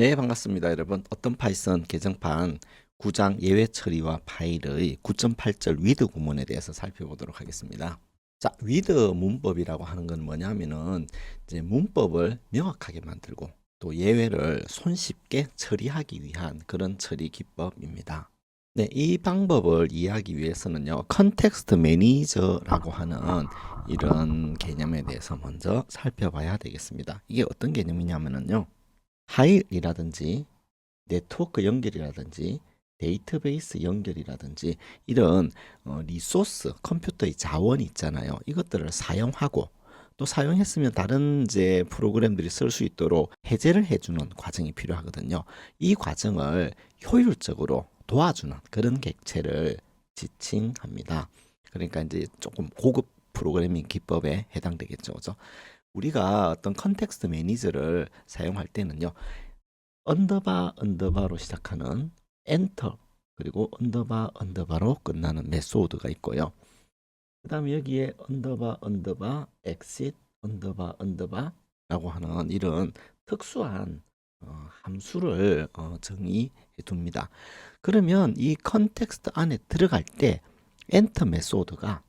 네, 반갑습니다, 여러분. 어떤 파이썬 개정판 9장 예외 처리와 파일의 9.8절 위드 구문에 대해서 살펴보도록 하겠습니다. 자, 위드 문법이라고 하는 건 뭐냐면은 이제 문법을 명확하게 만들고 또 예외를 손쉽게 처리하기 위한 그런 처리 기법입니다. 네, 이 방법을 이해하기 위해서는요, 컨텍스트 매니저라고 하는 이런 개념에 대해서 먼저 살펴봐야 되겠습니다. 이게 어떤 개념이냐면요, 파일이라든지 네트워크 연결이라든지 데이터베이스 연결이라든지 이런 리소스, 컴퓨터의 자원이 있잖아요. 이것들을 사용하고 또 사용했으면 다른 이제 프로그램들이 쓸 수 있도록 해제를 해주는 과정이 필요하거든요. 이 과정을 효율적으로 도와주는 그런 객체를 지칭합니다. 그러니까 이제 조금 고급 프로그래밍 기법에 해당되겠죠. 그죠? 우리가 어떤 컨텍스트 매니저를 사용할 때는요, 언더바로 시작하는 엔터, 그리고 언더바로 끝나는 메소드가 있고요. 그 다음에 여기에 언더바 엑싯 언더바라고 하는 이런 특수한 함수를 정의해 둡니다. 그러면 이 컨텍스트 안에 들어갈 때 엔터 메소드가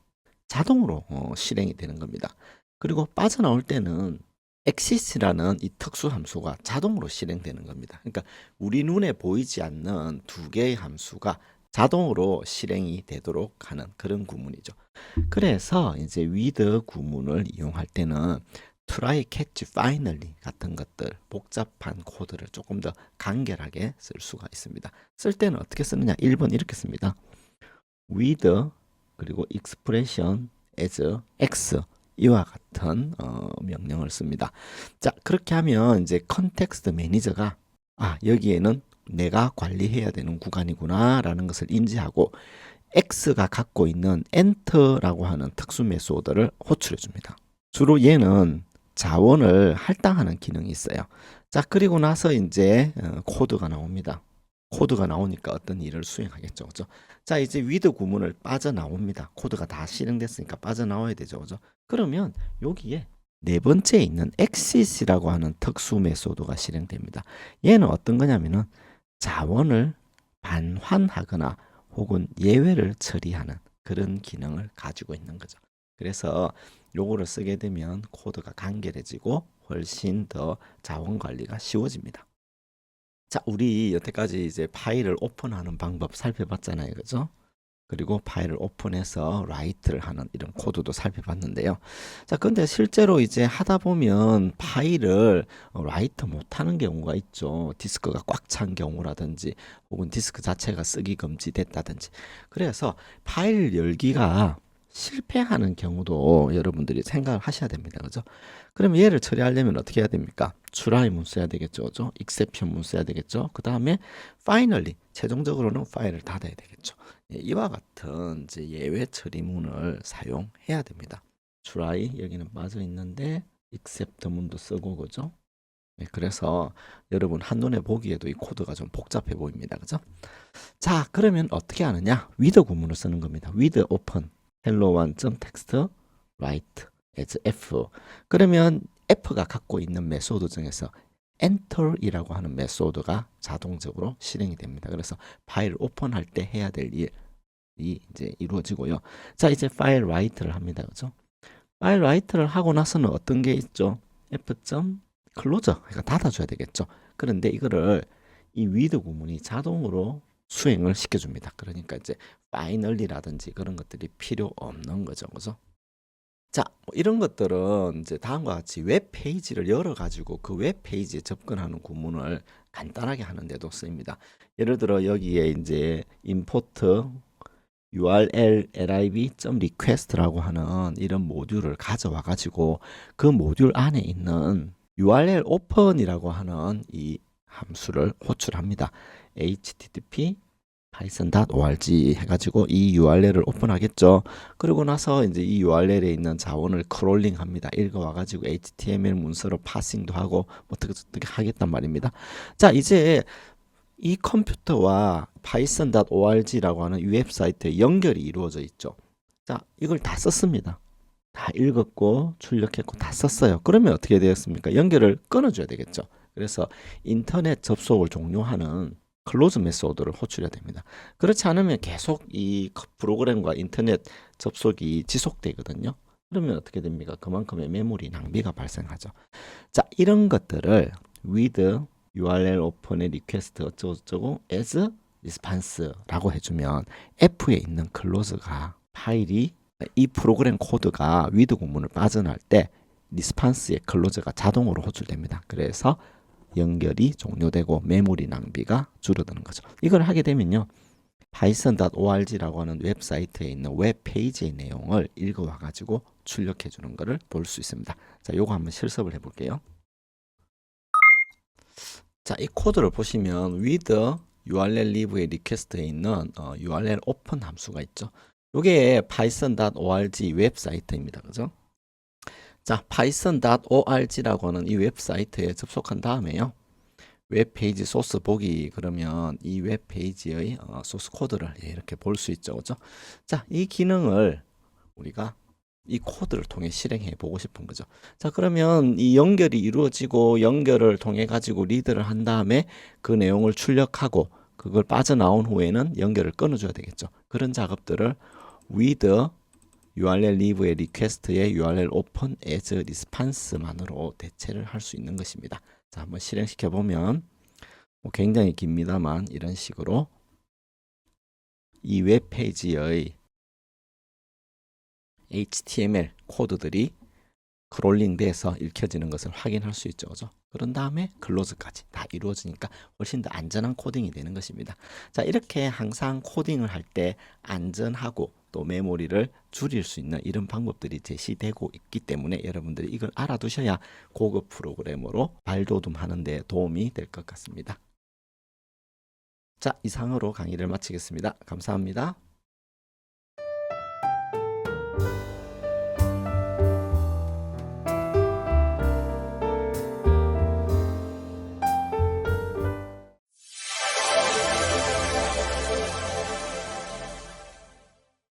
자동으로 실행이 되는 겁니다. 그리고 빠져나올 때는 exit이라는 이 특수 함수가 자동으로 실행되는 겁니다. 그러니까 우리 눈에 보이지 않는 두 개의 함수가 자동으로 실행이 되도록 하는 그런 구문이죠. 그래서 이제 with 구문을 이용할 때는 try, catch, finally 같은 것들, 복잡한 코드를 조금 더 간결하게 쓸 수가 있습니다. 쓸 때는 어떻게 쓰느냐? 1번 이렇게 씁니다. with 그리고 expression as x 이와 같은 명령을 씁니다. 자, 그렇게 하면 이제 컨텍스트 매니저가 여기에는 내가 관리해야 되는 구간이구나 라는 것을 인지하고 x가 갖고 있는 enter라고 하는 특수 메소드를 호출해 줍니다. 주로 얘는 자원을 할당하는 기능이 있어요. 자, 그리고 나서 이제 코드가 나옵니다. 코드가 나오니까 어떤 일을 수행하겠죠. 그죠? 자, 이제 with 구문을 빠져나옵니다. 코드가 다 실행됐으니까 빠져나와야 되죠. 그죠? 그러면 여기에 네 번째에 있는 exit이라고 하는 특수 메소드가 실행됩니다. 얘는 어떤 거냐면은 자원을 반환하거나 혹은 예외를 처리하는 그런 기능을 가지고 있는 거죠. 그래서 요거를 쓰게 되면 코드가 간결해지고 훨씬 더 자원 관리가 쉬워집니다. 자, 우리 여태까지 이제 파일을 오픈하는 방법 살펴봤잖아요. 그죠? 그리고 파일을 오픈해서 라이트를 하는 이런 코드도 살펴봤는데요. 자, 근데 실제로 이제 하다 보면 파일을 라이트 못하는 경우가 있죠. 디스크가 꽉 찬 경우라든지 혹은 디스크 자체가 쓰기 금지됐다든지. 그래서 파일 열기가 실패하는 경우도 여러분들이 생각을 하셔야 됩니다. 그죠? 그럼 얘를 처리하려면 어떻게 해야 됩니까? try 문 써야 되겠죠. 그죠? exception 문 써야 되겠죠. 그 다음에 finally, 최종적으로는 파일을 닫아야 되겠죠. 이와 같은 이제 예외 처리문을 사용해야 됩니다. try 여기는 빠져 있는데 except 문도 쓰고 그죠? 그래서 여러분 한눈에 보기에도 이 코드가 좀 복잡해 보입니다. 그죠? 자, 그러면 어떻게 하느냐? with 구문을 쓰는 겁니다. with open hello1.text write as f. 그러면 f가 갖고 있는 메소드 중에서 enter이라고 하는 메소드가 자동적으로 실행이 됩니다. 그래서 파일 오픈할 때 해야 될 일이 이제 이루어지고요. 자, 이제 파일 라이트를 합니다. 그죠? 파일 라이트를 하고 나서는 어떤 게 있죠? f.close. 그러니까 닫아줘야 되겠죠. 그런데 이거를 이 with 구문이 자동으로 수행을 시켜줍니다. 그러니까 이제 finally라든지 그런 것들이 필요 없는 거죠. 그죠? 자, 이런 것들은 이제 다음과 같이 웹페이지를 열어가지고 그 웹페이지에 접근하는 구문을 간단하게 하는데도 쓰입니다. 예를 들어 여기에 이제 import url lib.request라고 하는 이런 모듈을 가져와 가지고 그 모듈 안에 있는 url open이라고 하는 이 함수를 호출합니다. http python.org 해가지고 이 URL을 오픈하겠죠. 그리고 나서 이제 이 URL에 있는 자원을 크롤링 합니다. 읽어와가지고 HTML 문서로 파싱도 하고 어떻게 하겠단 말입니다. 자, 이제 이 컴퓨터와 python.org라고 하는 이 웹사이트에 연결이 이루어져 있죠. 자, 이걸 다 썼습니다. 다 읽었고 출력했고 다 썼어요. 그러면 어떻게 되었습니까? 연결을 끊어줘야 되겠죠. 그래서 인터넷 접속을 종료하는 클로즈 메소드를 호출해야 됩니다. 그렇지 않으면 계속 이 프로그램과 인터넷 접속이 지속되거든요. 그러면 어떻게 됩니까? 그만큼의 메모리 낭비가 발생하죠. 자, 이런 것들을 with URL open의 request 어쩌고저쩌고 as response라고 해주면 F에 있는 클로즈가 파일이 이 프로그램 코드가 with 구문을 빠져나갈 때 response의 클로즈가 자동으로 호출됩니다. 그래서 연결이 종료되고 메모리 낭비가 줄어드는 거죠. 이걸 하게 되면요. python.org라고 하는 웹사이트에 있는 웹페이지의 내용을 읽어와 가지고 출력해 주는 것을 볼 수 있습니다. 자, 요거 한번 실습을 해 볼게요. 자, 이 코드를 보시면 with URL leave의 리퀘스트에 있는 URL open 함수가 있죠. 요게 python.org 웹사이트입니다. 그죠? 자, python.org라고 하는 이 웹사이트에 접속한 다음에요. 웹페이지 소스 보기 그러면 이 웹페이지의 소스 코드를 이렇게 볼 수 있죠. 그죠? 자, 이 기능을 우리가 이 코드를 통해 실행해 보고 싶은 거죠. 자, 그러면 이 연결이 이루어지고 연결을 통해 가지고 리드를 한 다음에 그 내용을 출력하고 그걸 빠져나온 후에는 연결을 끊어줘야 되겠죠. 그런 작업들을 with URL leave의 request의 URL open as response만으로 대체를 할 수 있는 것입니다. 자, 한번 실행시켜 보면 굉장히 깁니다만 이런 식으로 이 웹페이지의 HTML 코드들이 크롤링 돼서 읽혀지는 것을 확인할 수 있죠. 그죠? 그런 다음에 클로즈까지 다 이루어지니까 훨씬 더 안전한 코딩이 되는 것입니다. 자, 이렇게 항상 코딩을 할 때 안전하고 또 메모리를 줄일 수 있는 이런 방법들이 제시되고 있기 때문에 여러분들이 이걸 알아두셔야 고급 프로그래머로 발돋움하는 데 도움이 될 것 같습니다. 자, 이상으로 강의를 마치겠습니다. 감사합니다.